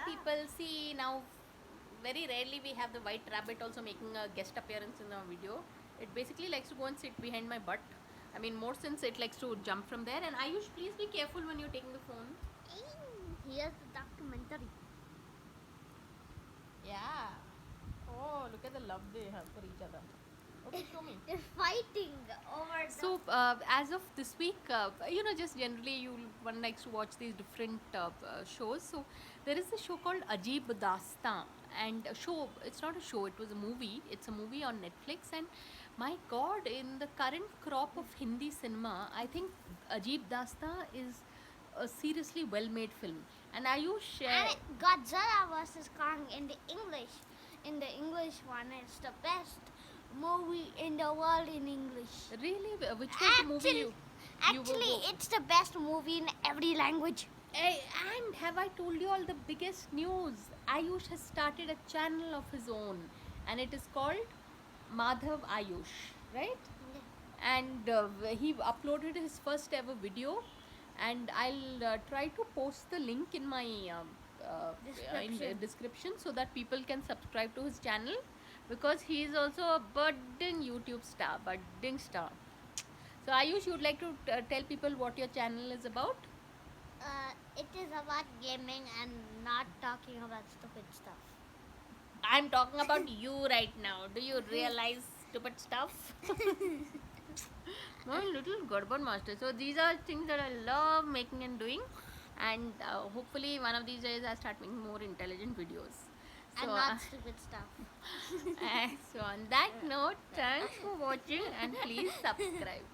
people, see now very rarely we have the white rabbit also making a guest appearance in our video. It basically likes to go and sit behind my butt. I mean, more since it likes to jump from there. And Ayush, please be careful when you're taking the phone. Here's the documentary. Yeah. Oh, look at the love they have for each other. Okay, show me. They're fighting over So, as of this week, just generally one likes to watch these different shows. So, there is a show called Ajib Dastan, and a show. It's not a show. It was a movie. It's a movie on Netflix, and my God, in the current crop of Hindi cinema, I think Ajib Dastan is a seriously well-made film. And Ayush, and Godzilla vs Kong in the English. In the English one, it's the best movie in the world in English. Really, which was the movie you Actually, it's the best movie in every language. And have I told you all the biggest news? Ayush has started a channel of his own, and it is called Madhav Ayush, right? And he uploaded his first ever video, and I'll try to post the link in my description so that people can subscribe to his channel, because he is also a budding YouTube star, budding star. So Ayush, you would like to tell people what your channel is about? It is about gaming and not talking about stupid stuff. I'm talking about you right now. Do you realize stupid stuff? My little Garban master. So these are things that I love making and doing, and hopefully one of these days I start making more intelligent videos. So, and not stupid stuff. So on that note, thanks for watching and please subscribe.